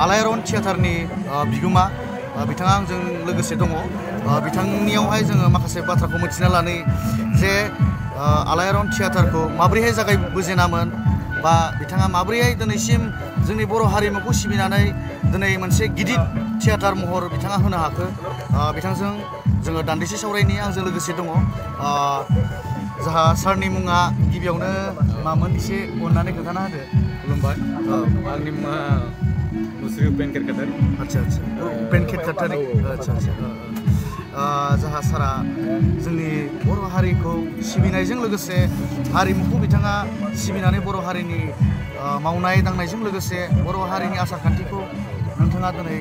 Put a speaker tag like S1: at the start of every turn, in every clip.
S1: आलायारन थियेटारनि बिगोमा बिथाङा आंजों लोगोसे दङ बिथांनियावहाय जोङो माखासे बाथ्राखौ मिथिना लानो जे आलायारन थियेटारखौ माबोरैहाय जागायबोजेनामोन बा बिथाङा माबोरैहाय दिनैसिम जोंनि बर' हारिमुखौ सिबिनानै दिनै मोनसे गिदिर थियेटार महर बिथाङा होनो हाखो बिथांजों जोङो दान्दिसे सावरायनि आंजों लोगोसे दङ जाहा सारनि मुङा गिबियावनो मामोन एसे अननानै खोन्थाना होदो।
S2: खुलुमबाय आंनि मुङा मुस्रि उपेन केरकाटारि।
S1: आच्छा उपेन केरकाटारि आच्छा जाहा सारा जोंनि बर' हारिखौ सिबिनायजों लोगोसे हारिमुखौ बिथाङा सिबिनानै बर' हारिनि मावनाय दांनायजों लोगोसे बर' हारिनि आसार खान्थिखौ नोंथाङा दिनै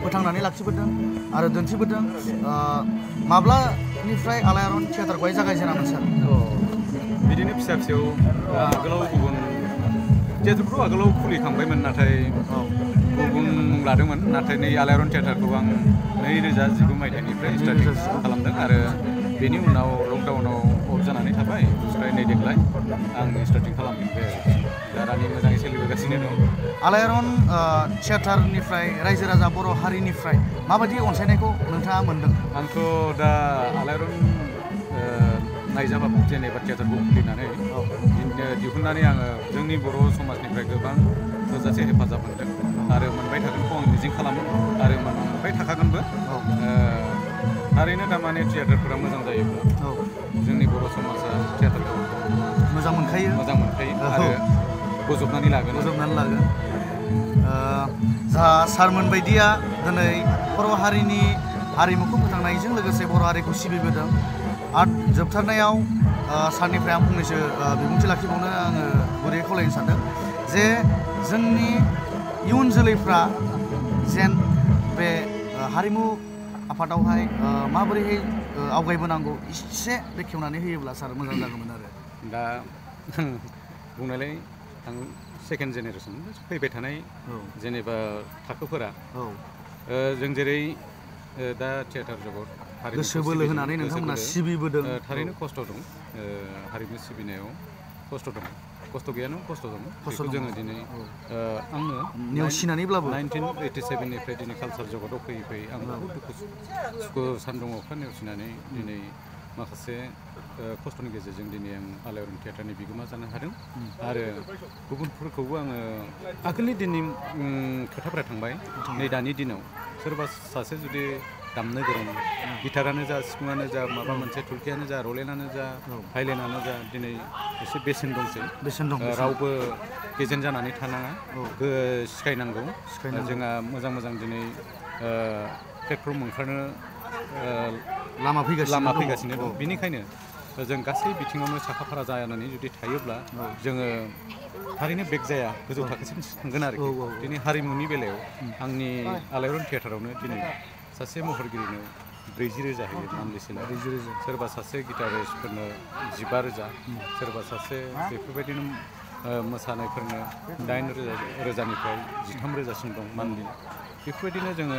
S1: फोथांनानै लाखिबोदों आरो दिन्थिबोदों माब्लानिफ्राय आलायारन थियेटारखौहाय जागायजेनामोन सार?
S2: बिदिनो फिसा फिसौ आगोलाव गुबुन थियेटारफोरखौ आगोलाव खुलिखांबायमोन नाथाय गुबुन मुं लादोंमोन नाथाय नै आलायारन थियेटारखौ आं 2019 मायथाइनिफ्राय स्टार्टिं खालामदों आरो बेनि उनाव लकडाउनाव अफ जानानै थाबाय ओमफ्राय नै देग्लाय आं स्टार्टिं खालामफिनबाय दा दानि मोजाङै सोलिबोगासिनो दं।
S1: आलायारन थियेटारनिफ्राय रायजो राजा बर' हारिनिफ्राय माबायदि अनसायनायखौ नोंथाङा मोनदों?
S2: आंथ' दा आलायारन नायजाब जेनेबा थियेटारखौ खुलिनानै दिहुननानै आङो जोंनि बर' समाजनिफ्राय गोबां थोजासे हेफाजाब मोनदों आरो मोनबाय थागोनखौ आं मिजिं खालामो आरो मोनबाय थाखागोनबो। थारैनो दामाने थियेटारफोरा मोजां जायोब्ला जोंनि बर' समाजा थियेटारखौ
S1: मोजां मोनखायो
S2: आरो बोजबनानै लागोन
S1: जाहा सारमोन बायदिया दिनै बर' हारिनि हारिमुखौ फोथांनायजों लोगोसे बर' हारिखौ सिबिबोदों आरो जोबथारनायाव सारनिफ्राय आं फंनैसो बिबुंथि लाखिबावनो आङो गुरैयै खावलायनो सानदों जे जोंनि इयुन जोलैफ्रा जेन बे हारिमु आफादावहाय माबोरैहाय आवगायबोनांगौ एसे बेखेवनानै होयोब्ला सार मोजां जागौमोन आरो।
S2: दा बुंनायलाय आं सेकेन्ड जेनेरेसन फैबाय थानाय जेनेबा थाखोफोरा जों जेरै दा थियेटार जगत
S1: गोसो बोलो होनानै नोंथांमोना सिबिबोदों
S2: थारैनो खस्थ' दं हारिमु सिबिनायाव खस्थ' दं खस्थ' गैयानो खस्थ' दं बेखौ जोङो दिनै आंनो
S1: नेवसिनानैब्लाबो
S2: 1987निफ्राय दिनै कालसार जगतआव फैयै आं बहुद सुखु सान्दुं अखा नेवसिनानै दिनै माखासे खस्थ'नि गेजेरजों दिनै आं आलायारन थियेटारनि बिगोमा जानो हादों आरो गुबुनफोरखौबो आङो आगोलनि दिननि खोथाफोरा थांबाय नै दानि दिनाव सोरबा सासे जुदि दामनो गोरों गिटारानो जा सिफुङानो जा माबा मोनसे थुलकियानो जा रलेनानो जा भायलिनानो जा दिनै एसे बेसेन दंसै रावबो गेजेन जानानै थानाङा सिखायनांगौ जोंहा मोजां दिनै प्लेटफर्म ओंखारनो
S1: लामा फैगासिनो
S2: दं बेनिखायनो जों गासै बिथिङावनो साखाफारा जानानै जुदि थायोब्ला जोङो थारैनो बेक जाया गोजौ थाखोसिम थांगोन आरोखि दिनै हारिमुनि बेलायाव आंनि आलायारन थियेटारावनो दिनै सासे महरगिरिनो 40,000 होयो मान्थलि सेलारि सोरबा सासे गिटारिस्टफोरनो 15,000 सोरबा सासे बेफोरबायदिनो मोसानायफोरनो 8,000निफ्राय 13,000सिम दं मान्थलि बेफोरबायदिनो जोङो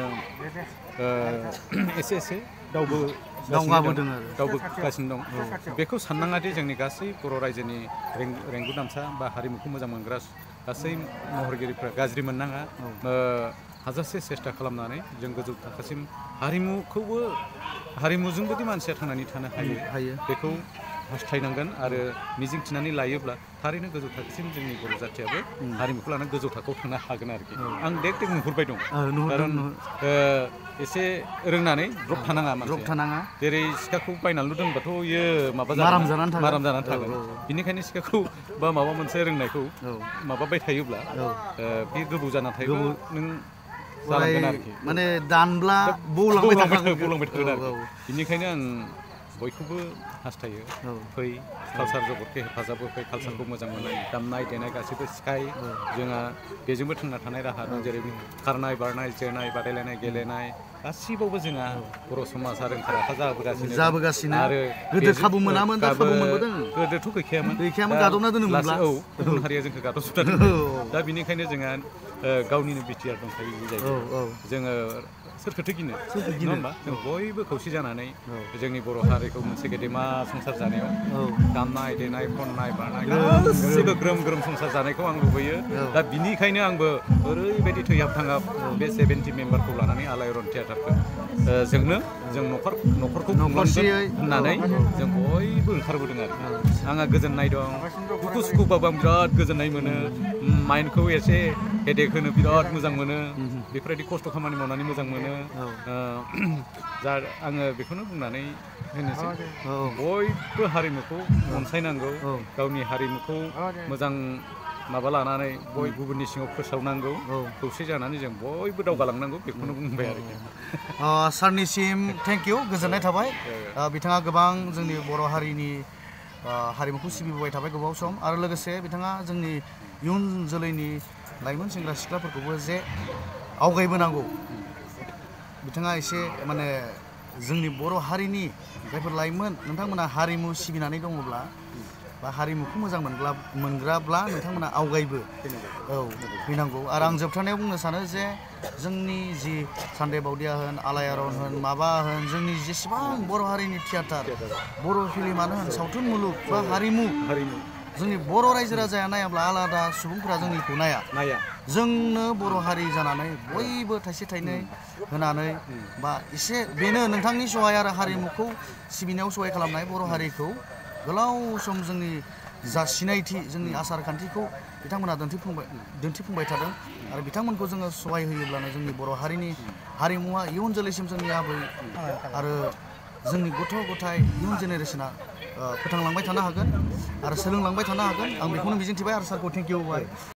S2: एसे दावगाबोगासिनो दं बेखौ साननाङादि जोंनि गासै बर' रायजोनि रेंगु दामसा बा हारिमुखौ मोजां मोनग्रा गासै महरगिरिफ्रा गाज्रि मोननाङा हाजासे सेस्था खालामनानै जों गोजौ थाखोसिम हारिमुजोंबोदि मानसिया थांनानै थानो हायो बेखौ हास्थायनांगोन आरो मिजिंथिनानै लायोब्ला थारैनो गोजौ थाखोसिम जोंनि बर' जाथियाबो हारिमुखौ लानानै गोजौ थाखोआव थांनो हागोन आरोखि आं देग नुहुरबाय दं खारन एसे रोंनानै द्रप थानाङा जेरै सिखाखौ बायनानैल' दोनबाथ' इयो
S1: माराम
S2: जानानै थागोन बेनिखायनो सिखाखौ बा माबा मोनसे रोंनायखौ माबाबाय थायोब्ला बे गोबाव जाना थायोब्ला नों जालांगोन आरोखि
S1: माने दानब्ला बौलांबाय थागोन
S2: आरोखि बेनिखायनो आं बयखौबो हास्थायो फै कालसार जगतखौ हेफाजाब होफै कालसारखौ मोजां मोनो दामनाय देनाय गासैबो सिखाय जोंहा बेजोंबो थांना थानाय राहा दं जेरै खारनाय बारनाय जोनाय बादायलायनाय गेलेनाय गासिबावबो जोंहा बर' समाजा रोंखा राखा
S1: जाबोगासिनो
S2: आरो
S1: गोदो खाबु मोनामोन दा खाबु मोनबोदों
S2: गोदोथ' गैखायामोन
S1: गादबना दोनोमोनब्ला
S2: गुबुन हारिया जोंखौ गादबजोबना दोनो दा बेनिखायनो जोंहा गावनिनो बिटिआर दंखायो बे जायगायाव जोङो सोरखौथो गिनो नङा होमबा जों बयबो खौसे जानानै जोंनि बर' हारिखौ मोनसे गेदेमा संसार जानायाव दामनाय देनाय खननाय बानाय गासैबो ग्रोम ग्रोम संसार जानायखौ आं लुबैयो दा बिनिखायनो आंबो ओरैबायदि थैहाब थाङाब बे 70 मेम्बारखौ लानानै आलायारन थियाटारखौ जों न'खरखौ खुंलांगोन होननानै जों बयबो ओंखारबोदों आरो आंहा गोजोननाय दं दुखु सुखुबाबो आं बिराद गोजोननाय मोनो माइन्डखौ एसे हेडेक होनो बिराद मोजां मोनो बेफोरबायदि खस्थ' खामानि मावनानै मोजां मोनो जा आङो बेखौनो बुंनानै होनोसै बयबो हारिमुखौ अनसायनांगौ गावनि हारिमुखौ मोजां माबा लानानै गुबुननि सिङाव फोसावनांगौ खौसे जानानै जों बयबो दावगालांनांगौ बेखौनो बुंबाय आरोखि
S1: सारनिसिम थेंक इउ गोजोननाय थाबाय बिथाङा गोबां जोंनि बर' हारिनि हारिमुखौ सिबिबोबाय थाबाय गोबाव सम आरो लोगोसे बिथाङा जोंनि इयुन जोलैनि लाइमोन सेंग्रा सिख्लाफोरखौबो जे आवगायबोनांगौ बिथाङा एसे माने जोंनि बर' हारिनि जायफोर लाइमोन नोंथांमोना हारिमु सिबिनानै दङब्ला बा हारिमुखौ मोजां मोनग्राब्ला नोंथांमोना आवगायबो फैनांगौ आरो आं जोबथारनायाव बुंनो सानो जे जोंनि जि सानदे बावदिया होन आलायारन होन माबा होन जोंनि जेसेबां बर' हारिनि थियाटार बर' फिल्मानो होन सावथुन मुलुग बा हारिमु जोंनि बर' रायजो राजाया नायाब्ला आलादा सुबुंफोरा जोंनिखौ नाया जोंनो बर' हारि जानानै बयबो थाइसे थाइनै होनानै बा एसे बेनो नोंथांनि सहाय आरो हारिमुखौ सिबिनायाव सहाय खालामनाय बर' हारिखौ गोलाव सम जोंनि जा सिनायथि जोंनि आसार खान्थिखौ बिथांमोना दिन्थिफुंबाय थादों आरो बिथांमोनखौ जोङो सहाय होयोब्लानो जोंनि बर' हारिनि हारिमुवा इयुन जोलैसिम जोंनि आबै आरो जोंनि गथ' गथाय इयुन जेनेरेसना फोथांलांबाय थानो हागोन आरो सोलोंलांबाय थानो हागोन आं बेखौनो मिजिंथिबाय आरो सारखौ थेंक इउ होबाय